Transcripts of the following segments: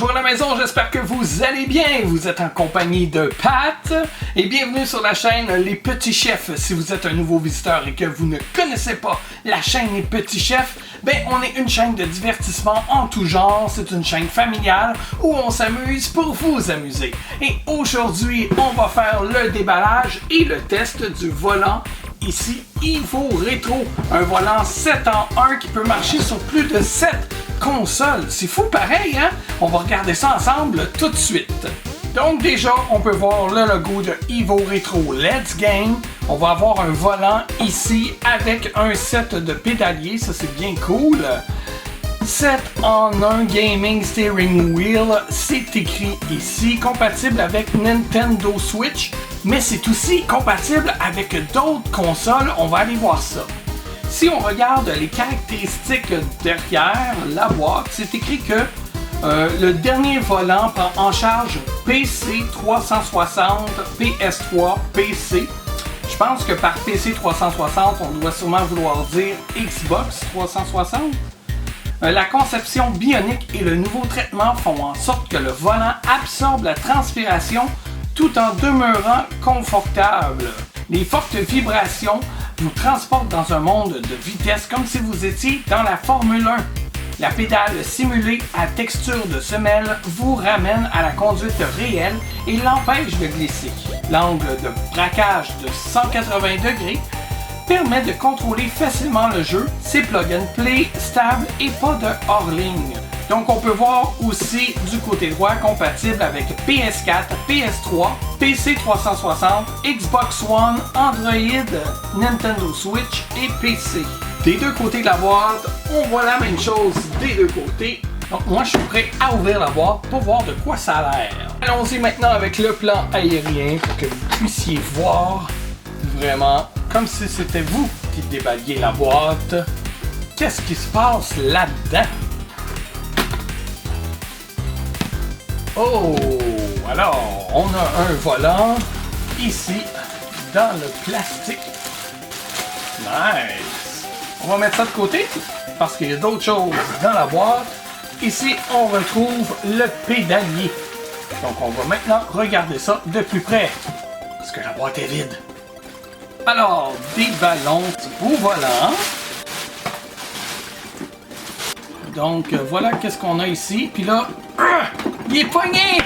Bonjour à la maison, j'espère que vous allez bien. Vous êtes en compagnie de Pat et bienvenue sur la chaîne Les Petits Chefs. Si vous êtes un nouveau visiteur et que vous ne connaissez pas la chaîne Les Petits Chefs, on est une chaîne de divertissement en tout genre. C'est une chaîne familiale où on s'amuse pour vous amuser. Et aujourd'hui, on va faire le déballage et le test du volant ici Evo Retro, un volant 7 en 1 qui peut marcher sur plus de 7 consoles. C'est fou pareil, hein? On va regarder ça ensemble tout de suite. Donc déjà, on peut voir le logo de Evo Retro Let's Game. On va avoir un volant ici avec un set de pédaliers, ça c'est bien cool. 7 en 1 Gaming Steering Wheel, c'est écrit ici, compatible avec Nintendo Switch, mais c'est aussi compatible avec d'autres consoles, on va aller voir ça. Si on regarde les caractéristiques derrière la boîte, c'est écrit que le dernier volant prend en charge PC 360, PS3, PC. Je pense que par PC 360, on doit sûrement vouloir dire Xbox 360. La conception bionique et le nouveau traitement font en sorte que le volant absorbe la transpiration tout en demeurant confortable. Les fortes vibrations vous transportent dans un monde de vitesse comme si vous étiez dans la Formule 1. La pédale simulée à texture de semelle vous ramène à la conduite réelle et l'empêche de glisser. L'angle de braquage de 180 degrés permet de contrôler facilement le jeu. C'est plug and play, stable et pas de hors-ligne. Donc on peut voir aussi du côté droit compatible avec PS4, PS3, PC 360, Xbox One, Android, Nintendo Switch et PC. Des deux côtés de la boîte, on voit la même chose des deux côtés. Donc moi je suis prêt à ouvrir la boîte pour voir de quoi ça a l'air. Allons-y maintenant avec le plan aérien pour que vous puissiez voir vraiment comme si c'était vous qui déballiez la boîte. Qu'est-ce qui se passe là-dedans? Oh! Alors, on a un volant ici dans le plastique. Nice! On va mettre ça de côté parce qu'il y a d'autres choses dans la boîte. Ici, on retrouve le pédalier. Donc, on va maintenant regarder ça de plus près parce que la boîte est vide. Alors, des ballons au volant. Donc, voilà qu'est-ce qu'on a ici. Puis là, il est pogné!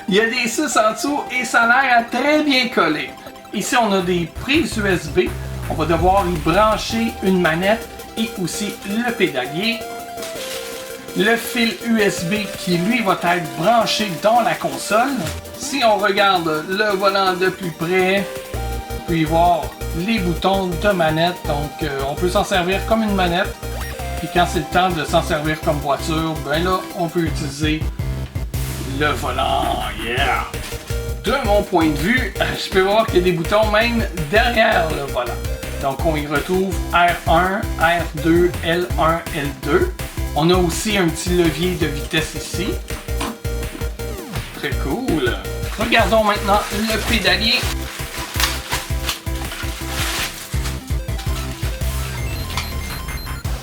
Il y a des sus en dessous et ça a l'air à très bien coller. Ici, on a des prises USB. On va devoir y brancher une manette et aussi le pédalier. Le fil USB qui, lui, va être branché dans la console. Si on regarde le volant de plus près, on peut y voir les boutons de manette. Donc, on peut s'en servir comme une manette. Puis quand c'est le temps de s'en servir comme voiture, là, on peut utiliser le volant. Yeah! De mon point de vue, je peux voir qu'il y a des boutons même derrière le volant. Donc, on y retrouve R1, R2, L1, L2. On a aussi un petit levier de vitesse ici. Très cool. Regardons maintenant le pédalier.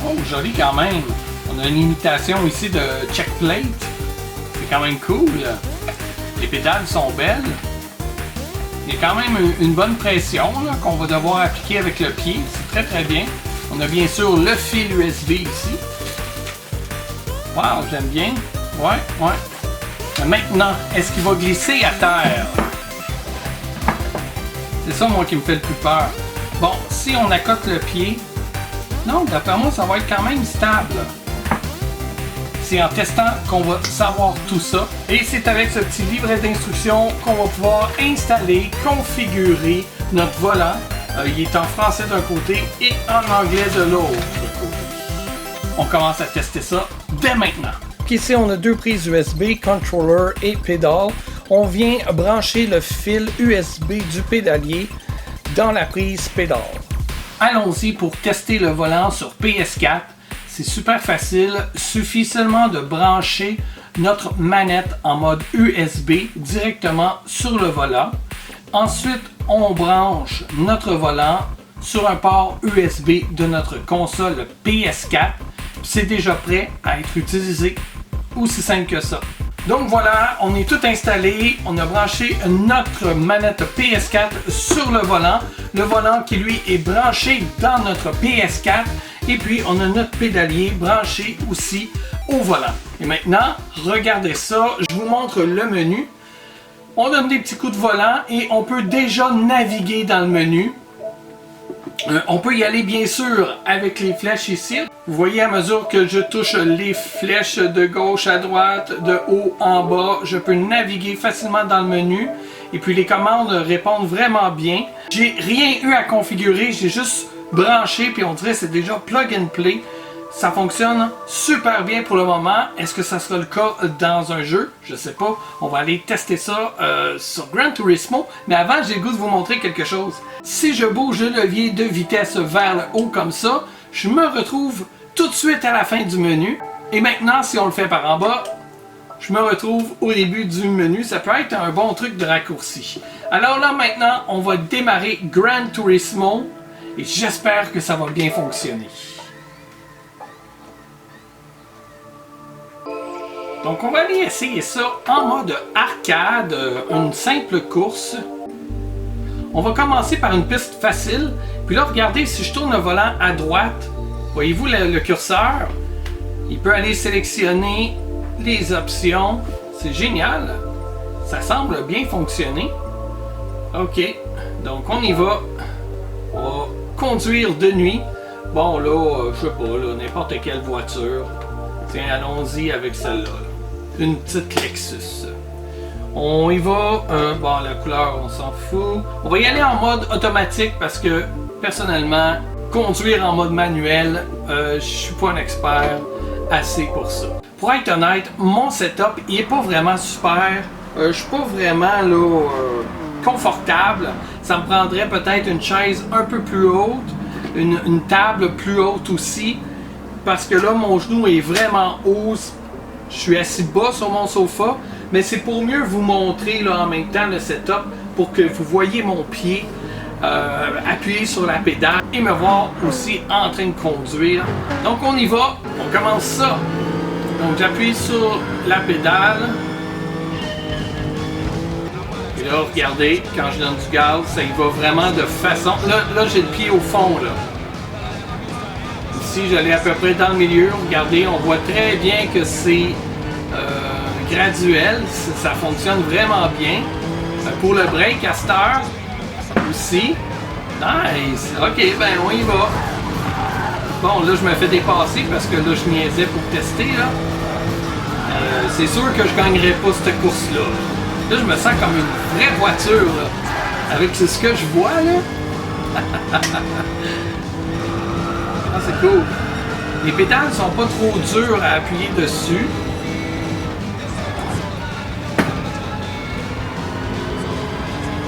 Oh, joli quand même. On a une imitation ici de check plate. C'est quand même cool. Les pédales sont belles. Il y a quand même une bonne pression qu'on va devoir appliquer avec le pied. C'est très très bien. On a bien sûr le fil USB ici. Wow, j'aime bien. Ouais. Mais maintenant, est-ce qu'il va glisser à terre? C'est ça moi qui me fait le plus peur. Bon, si on accote le pied, non, d'après moi, ça va être quand même stable. C'est en testant qu'on va savoir tout ça. Et c'est avec ce petit livret d'instructions qu'on va pouvoir installer, configurer notre volant. Il est en français d'un côté et en anglais de l'autre côté. On commence à tester ça dès maintenant. Ici, on a deux prises USB, controller et pédale. On vient brancher le fil USB du pédalier dans la prise pédale. Allons-y pour tester le volant sur PS4. C'est super facile. Suffit seulement de brancher notre manette en mode USB directement sur le volant. Ensuite, on branche notre volant sur un port USB de notre console PS4. C'est déjà prêt à être utilisé. aussi simple que ça. Donc voilà, on est tout installé, on a branché notre manette PS4 sur le volant qui lui est branché dans notre PS4 et puis on a notre pédalier branché aussi au volant. Et maintenant, regardez ça, je vous montre le menu. On donne des petits coups de volant et on peut déjà naviguer dans le menu. On peut y aller bien sûr avec les flèches ici. Vous voyez à mesure que je touche les flèches de gauche à droite, de haut en bas, je peux naviguer facilement dans le menu. Et puis les commandes répondent vraiment bien. J'ai rien eu à configurer, j'ai juste branché puis on dirait que c'est déjà plug and play. Ça fonctionne super bien pour le moment. Est-ce que ça sera le cas dans un jeu? Je sais pas. On va aller tester ça sur Gran Turismo. Mais avant, j'ai le goût de vous montrer quelque chose. Si je bouge le levier de vitesse vers le haut comme ça, je me retrouve tout de suite à la fin du menu. Et maintenant, si on le fait par en bas, je me retrouve au début du menu. Ça peut être un bon truc de raccourci. Alors là, maintenant, on va démarrer Gran Turismo. Et j'espère que ça va bien fonctionner. Donc on va aller essayer ça en mode arcade, une simple course. On va commencer par une piste facile. Puis là, regardez, si je tourne le volant à droite, voyez-vous le curseur? Il peut aller sélectionner les options. C'est génial. Ça semble bien fonctionner. OK. Donc on y va. On va conduire de nuit. Bon là, je sais pas, n'importe quelle voiture. Tiens, allons-y avec celle-là. Une petite Lexus. On y va. Bon, la couleur, on s'en fout. On va y aller en mode automatique parce que, personnellement, conduire en mode manuel, je suis pas un expert assez pour ça. Pour être honnête, mon setup, il est pas vraiment super. Je suis pas vraiment là, confortable. Ça me prendrait peut-être une chaise un peu plus haute, une table plus haute aussi. Parce que là, mon genou est vraiment haut. Je suis assis bas sur mon sofa, mais c'est pour mieux vous montrer là, en même temps le setup pour que vous voyez mon pied appuyer sur la pédale et me voir aussi en train de conduire. Donc on y va, on commence ça. Donc j'appuie sur la pédale. Et là, regardez, quand je donne du gaz, ça y va vraiment de façon... Là j'ai le pied au fond, là. Ici, j'allais à peu près dans le milieu. Regardez, on voit très bien que c'est graduel. Ça fonctionne vraiment bien. Pour le break à cette heure aussi. Nice! OK, ben on y va. Bon, là, je me fais dépasser parce que là, je niaisais pour tester. Là. C'est sûr que je gagnerais pas cette course-là. Là, je me sens comme une vraie voiture. Là, avec ce que je vois, là. Ah, c'est cool. Les pédales sont pas trop dures à appuyer dessus.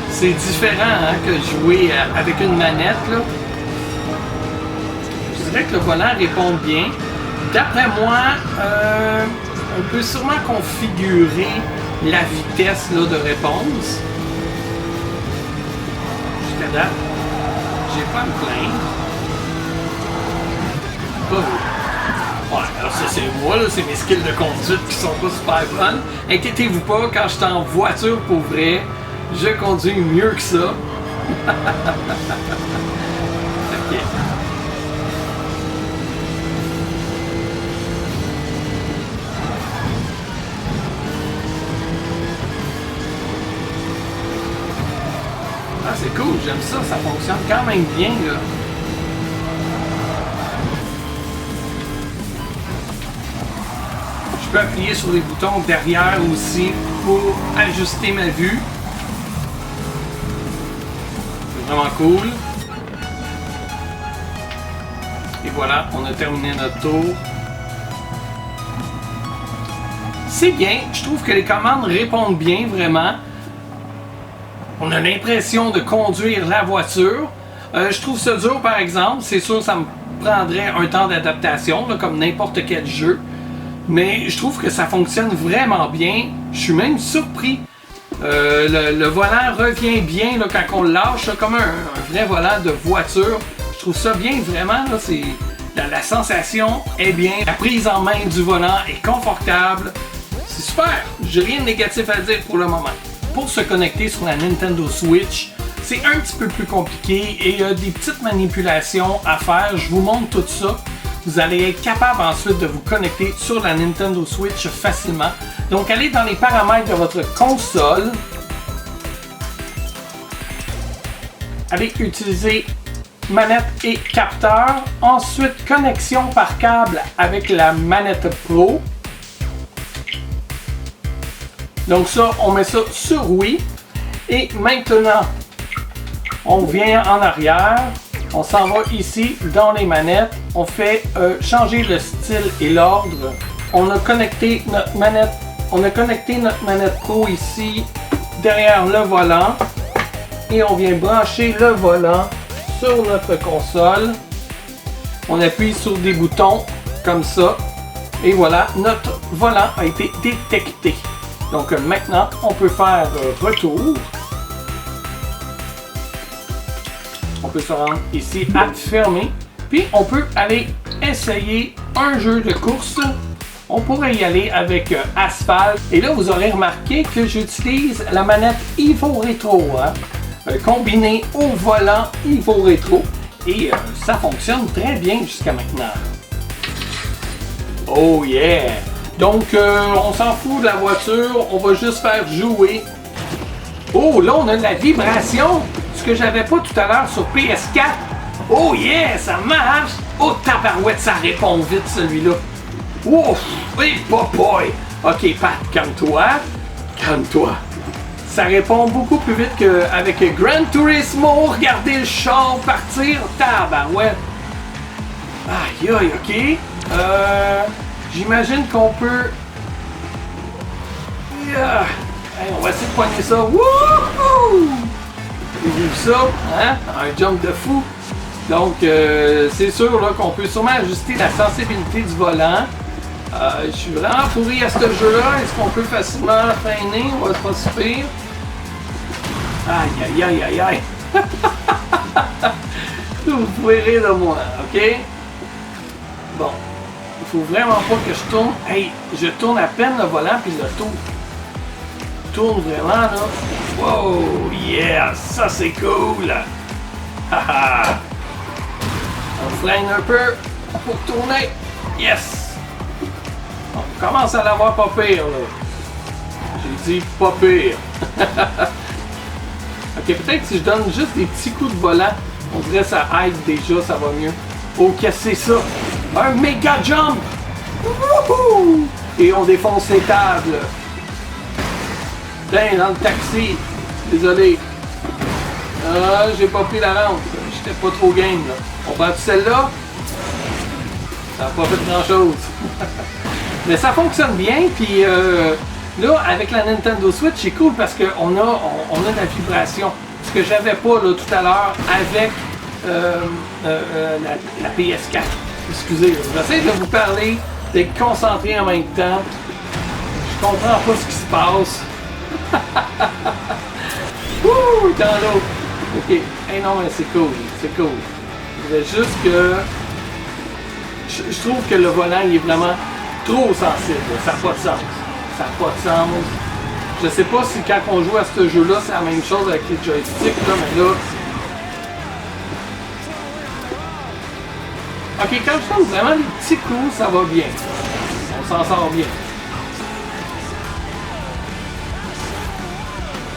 C'est différent que jouer avec une manette. Là. Je dirais que le volant répond bien. D'après moi, on peut sûrement configurer la vitesse là, de réponse. Jusqu'à date, j'ai pas à me plaindre. Ouais, alors ça c'est moi, là, c'est mes skills de conduite qui sont pas super bonnes. Inquiétez-vous pas, quand je suis en voiture pour vrai, je conduis mieux que ça. Okay. Ah c'est cool, j'aime ça, ça fonctionne quand même bien là. Je peux appuyer sur les boutons derrière aussi pour ajuster ma vue. C'est vraiment cool. Et voilà, on a terminé notre tour. C'est bien, je trouve que les commandes répondent bien vraiment. On a l'impression de conduire la voiture. Je trouve ça dur par exemple, c'est sûr que ça me prendrait un temps d'adaptation, comme n'importe quel jeu. Mais je trouve que ça fonctionne vraiment bien. Je suis même surpris. Le volant revient bien là, quand on le lâche, là, comme un vrai volant de voiture. Je trouve ça bien, vraiment. La sensation est bien, la prise en main du volant est confortable. C'est super, j'ai rien de négatif à dire pour le moment. Pour se connecter sur la Nintendo Switch, c'est un petit peu plus compliqué et il y a des petites manipulations à faire. Je vous montre tout ça. Vous allez être capable ensuite de vous connecter sur la Nintendo Switch facilement. Donc allez dans les paramètres de votre console. Allez utiliser manette et capteur. Ensuite, connexion par câble avec la manette Pro. Donc ça, on met ça sur oui. Et maintenant, on vient en arrière. On s'en va ici dans les manettes. On fait changer le style et l'ordre. On a connecté notre manette. On a connecté notre manette Pro ici derrière le volant. Et on vient brancher le volant sur notre console. On appuie sur des boutons comme ça. Et voilà, notre volant a été détecté. Donc maintenant, on peut faire retour. On peut se rendre ici à fermer. Puis on peut aller essayer un jeu de course. On pourrait y aller avec Asphalt. Et là, vous aurez remarqué que j'utilise la manette Evo Retro. Combinée au volant Evo Retro. Et ça fonctionne très bien jusqu'à maintenant. Oh yeah! Donc, on s'en fout de la voiture. On va juste faire jouer. Oh, là, on a de la vibration. Ce que j'avais pas tout à l'heure sur PS4. Oh yeah, ça marche! Oh tabarouette, ça répond vite celui-là. Ouf! Oui, boy! Ok, Pat, calme-toi. Calme-toi. Ça répond beaucoup plus vite qu'avec Gran Turismo. Regardez le char partir. Tabarouette. Aïe aïe, ok. J'imagine qu'on peut... Yeah. Hey, on va essayer de poigner ça. Wouhou! Vous avez vu ça? Hein? Un jump de fou. Donc, c'est sûr là, qu'on peut sûrement ajuster la sensibilité du volant. Je suis vraiment pourri à ce jeu-là. Est-ce qu'on peut facilement freiner? On va pas se pire. Aïe, aïe, aïe, aïe, aïe. Vous pouvez rire de moi, ok? Bon. Il faut vraiment pas que je tourne. Hey, je tourne à peine le volant puis je le tourne. Je tourne vraiment là. Wow, yeah, ça c'est cool. Haha. On freine un peu pour tourner. Yes. On commence à l'avoir pas pire là. J'ai dit pas pire. Ok, peut-être si je donne juste des petits coups de volant, on dirait ça aide déjà, ça va mieux. Oh, qu'est-ce que c'est ça? Un méga jump! Wouhou! Et on défonce les tables. Tiens, dans le taxi. Désolé. J'ai pas pris la rampe. J'étais pas trop game là. On prend celle-là. Ça n'a pas fait grand chose. Mais ça fonctionne bien. Puis là, avec la Nintendo Switch, c'est cool parce qu'on a, on a de la vibration. Ce que j'avais pas là, tout à l'heure avec la PS4. Excusez, j'essaie de vous parler, d'être concentré en même temps. Je comprends pas ce qui se passe. Ouh, dans l'eau. Ok, hey, non mais c'est cool, c'est cool. C'est juste que je trouve que le volant il est vraiment trop sensible. Ça n'a pas de sens. Ça n'a pas de sens. Je sais pas si quand on joue à ce jeu-là, c'est la même chose avec les joysticks, là, mais là. Ok, quand je donne vraiment des petits coups, ça va bien. On s'en sort bien.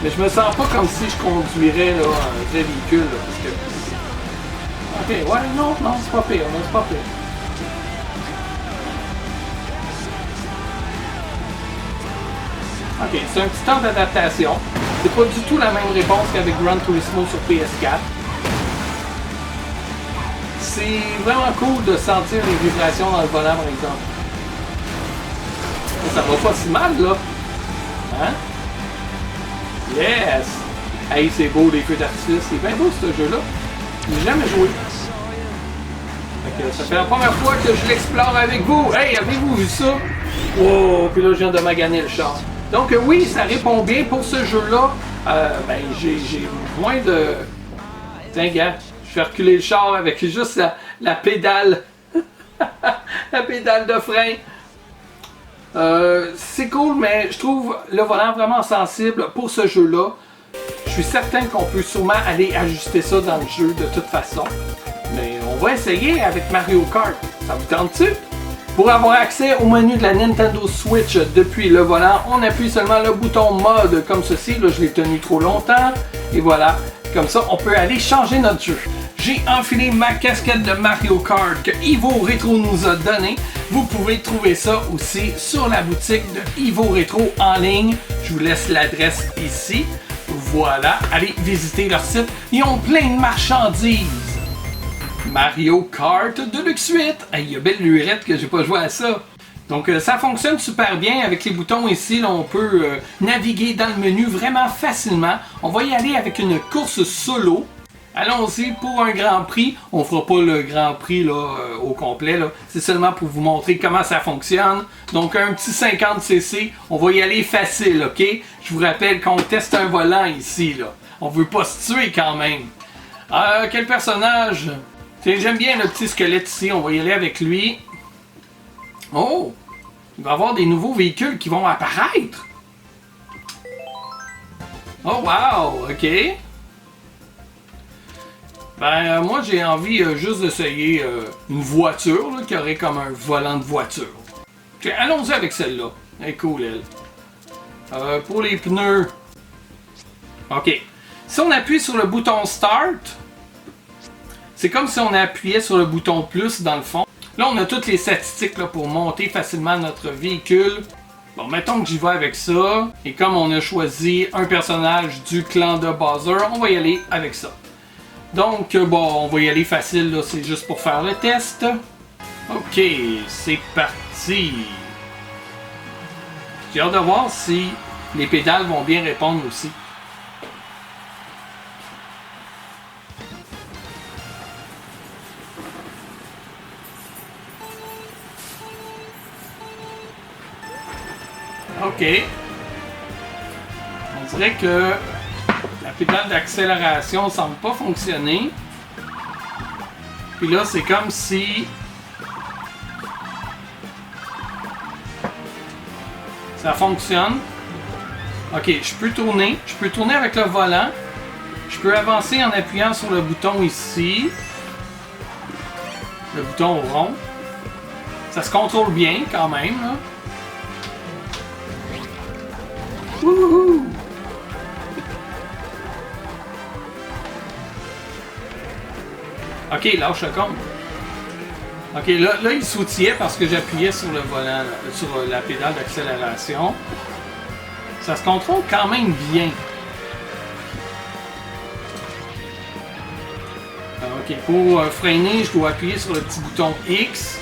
Mais je me sens pas comme si je conduirais là, un vrai véhicule. Là, parce que... Ok, ouais, non, c'est pas pire, non, c'est pas pire. Ok, c'est un petit temps d'adaptation. C'est pas du tout la même réponse qu'avec Gran Turismo sur PS4. C'est vraiment cool de sentir les vibrations dans le volant, par exemple. Ça va pas si mal, là. Hein? Yes! Hey, c'est beau, les feux d'artifice. C'est bien beau, ce jeu-là. J'ai jamais joué. Ça fait la première fois que je l'explore avec vous. Hey, avez-vous vu ça? Wow! Puis là, je viens de maganer le char. Donc oui, ça répond bien pour ce jeu-là. Ben, j'ai moins de... Tiens, gars, je fais reculer le char avec juste la pédale. La pédale de frein. C'est cool, mais je trouve le volant vraiment sensible pour ce jeu-là. Je suis certain qu'on peut sûrement aller ajuster ça dans le jeu de toute façon. Mais on va essayer avec Mario Kart. Ça vous tente-tu? Pour avoir accès au menu de la Nintendo Switch depuis le volant, on appuie seulement le bouton mode comme ceci. Là, je l'ai tenu trop longtemps. Et voilà, comme ça, on peut aller changer notre jeu. J'ai enfilé ma casquette de Mario Kart que Evo Retro nous a donnée. Vous pouvez trouver ça aussi sur la boutique de Evo Retro en ligne. Je vous laisse l'adresse ici. Voilà, allez visiter leur site. Ils ont plein de marchandises. Mario Kart Deluxe 8. Il y a belle lurette que j'ai pas joué à ça. Donc ça fonctionne super bien avec les boutons ici. Là, on peut naviguer dans le menu vraiment facilement. On va y aller avec une course solo. Allons-y pour un Grand Prix. On fera pas le Grand Prix là, au complet. C'est seulement pour vous montrer comment ça fonctionne. Donc un petit 50cc. On va y aller facile, ok? Je vous rappelle qu'on teste un volant ici. Là. On veut pas se tuer quand même. Quel personnage? J'aime bien le petit squelette ici. On va y aller avec lui. Oh! Il va y avoir des nouveaux véhicules qui vont apparaître. Oh wow! Ok. Ben, moi, j'ai envie juste d'essayer une voiture là, qui aurait comme un volant de voiture. Okay, allons-y avec celle-là. Elle est cool, elle. Pour les pneus. OK. Si on appuie sur le bouton Start, c'est comme si on appuyait sur le bouton plus dans le fond. Là, on a toutes les statistiques là, pour monter facilement notre véhicule. Bon, mettons que j'y vais avec ça. Et comme on a choisi un personnage du clan de Bowser, on va y aller avec ça. Donc, bon, on va y aller facile, là, c'est juste pour faire le test. Ok, c'est parti. J'ai hâte de voir si les pédales vont bien répondre aussi. Ok. On dirait que la pédale d'accélération ne semble pas fonctionner. Puis là, c'est comme si ça fonctionne. Ok, je peux tourner. Je peux tourner avec le volant. Je peux avancer en appuyant sur le bouton ici. Le bouton rond. Ça se contrôle bien quand même, là. Wouhou! Ok, lâche le compte. Ok, là il sautillait parce que j'appuyais sur le volant, sur la pédale d'accélération. Ça se contrôle quand même bien. Ok, pour freiner, je dois appuyer sur le petit bouton X.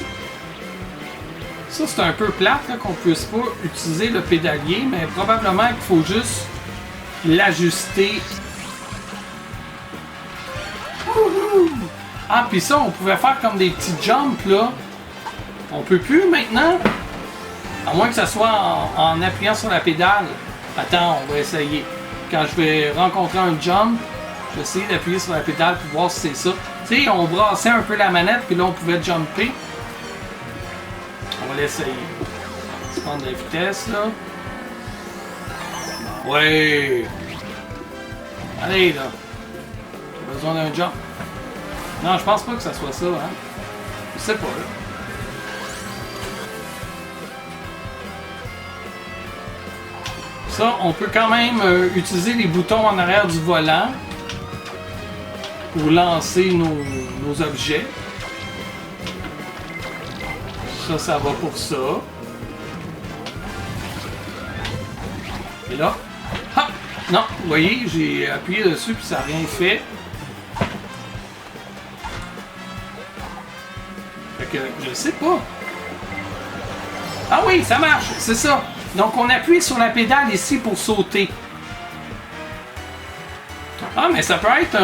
Ça, c'est un peu plate qu'on ne puisse pas utiliser le pédalier, mais probablement qu'il faut juste l'ajuster. Ah, puis ça, on pouvait faire comme des petits jumps, là. On peut plus maintenant. À moins que ça soit en appuyant sur la pédale. Attends, on va essayer. Quand je vais rencontrer un jump, je vais essayer d'appuyer sur la pédale pour voir si c'est ça. Tu sais, on brassait un peu la manette, puis là, on pouvait jumper. On va l'essayer. On va prendre la vitesse, là. Ouais. Allez, là. J'ai besoin d'un jump. Non, je pense pas que ça soit ça, hein. Je sais pas, là. Ça, on peut quand même utiliser les boutons en arrière du volant pour lancer nos objets. Ça va pour ça. Et là, hop! Non, vous voyez, j'ai appuyé dessus puis ça n'a rien fait. Fait que, je sais pas. Ah oui, ça marche, c'est ça. Donc, on appuie sur la pédale ici pour sauter. Ah, mais ça peut être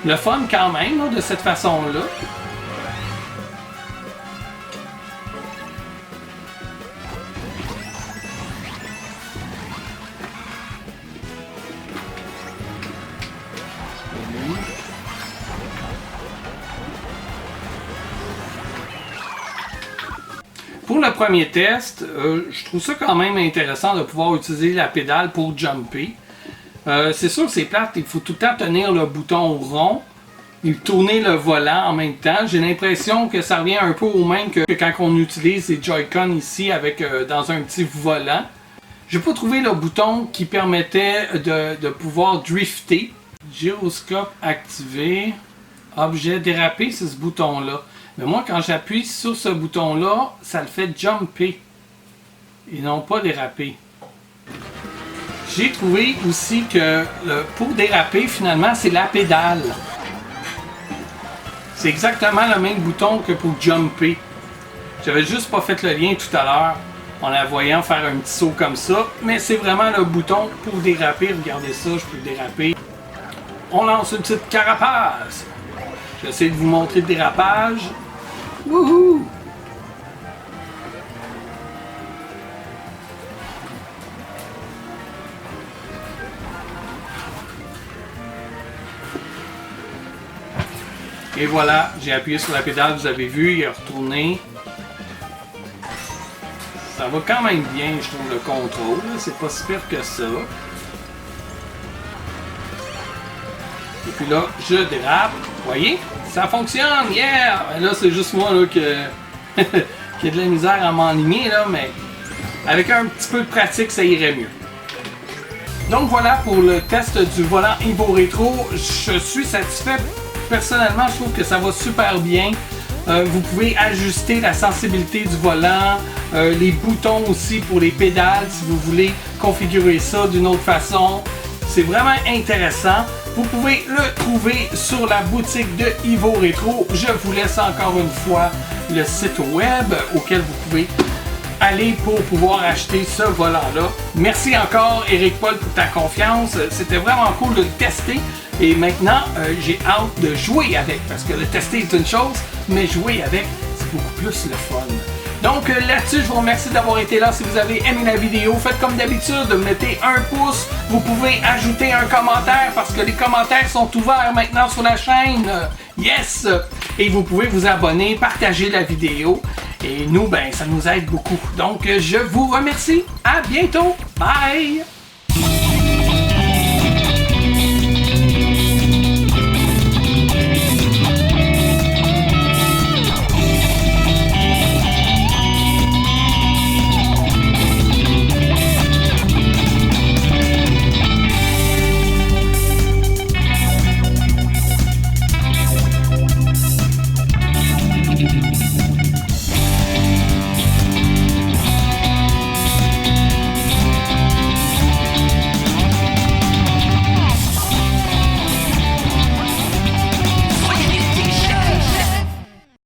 le fun quand même, là, de cette façon-là. premier test, je trouve ça quand même intéressant de pouvoir utiliser la pédale pour jumper. C'est sûr que c'est plate, il faut tout le temps tenir le bouton rond et tourner le volant en même temps. J'ai l'impression que ça revient un peu au même que quand on utilise les Joy-Con ici avec dans un petit volant. J'ai pas trouvé le bouton qui permettait de pouvoir drifter. Gyroscope activé. Objet dérapé, c'est ce bouton-là. Mais moi, quand j'appuie sur ce bouton-là, ça le fait jumper. Et non pas déraper. J'ai trouvé aussi que pour déraper, finalement, c'est la pédale. C'est exactement le même bouton que pour jumper. J'avais juste pas fait le lien tout à l'heure en la voyant faire un petit saut comme ça. Mais c'est vraiment le bouton pour déraper. Regardez ça, je peux déraper. On lance une petite carapace. J'essaie de vous montrer le dérapage. Wouhou! Et voilà, j'ai appuyé sur la pédale, vous avez vu, il est retourné. Ça va quand même bien, je trouve, le contrôle. C'est pas si pire que ça. Et puis là, je dérape. Vous voyez? Ça fonctionne! Yeah! Là, c'est juste moi là, qui a de la misère à m'enligner, là, mais avec un petit peu de pratique, ça irait mieux. Donc voilà pour le test du volant Evo Retro. Je suis satisfait. Personnellement, je trouve que ça va super bien. Vous pouvez ajuster la sensibilité du volant, les boutons aussi pour les pédales si vous voulez configurer ça d'une autre façon. C'est vraiment intéressant. Vous pouvez le trouver sur la boutique de Evo Retro. Je vous laisse encore une fois le site web auquel vous pouvez aller pour pouvoir acheter ce volant-là. Merci encore Eric Paul pour ta confiance. C'était vraiment cool de le tester. Et maintenant, j'ai hâte de jouer avec, parce que le tester est une chose, mais jouer avec, c'est beaucoup plus le fun. Donc là-dessus, je vous remercie d'avoir été là. Si vous avez aimé la vidéo, faites comme d'habitude, mettez un pouce. Vous pouvez ajouter un commentaire, parce que les commentaires sont ouverts maintenant sur la chaîne. Yes! Et vous pouvez vous abonner, partager la vidéo. Et nous, ben, ça nous aide beaucoup. Donc, je vous remercie. À bientôt. Bye!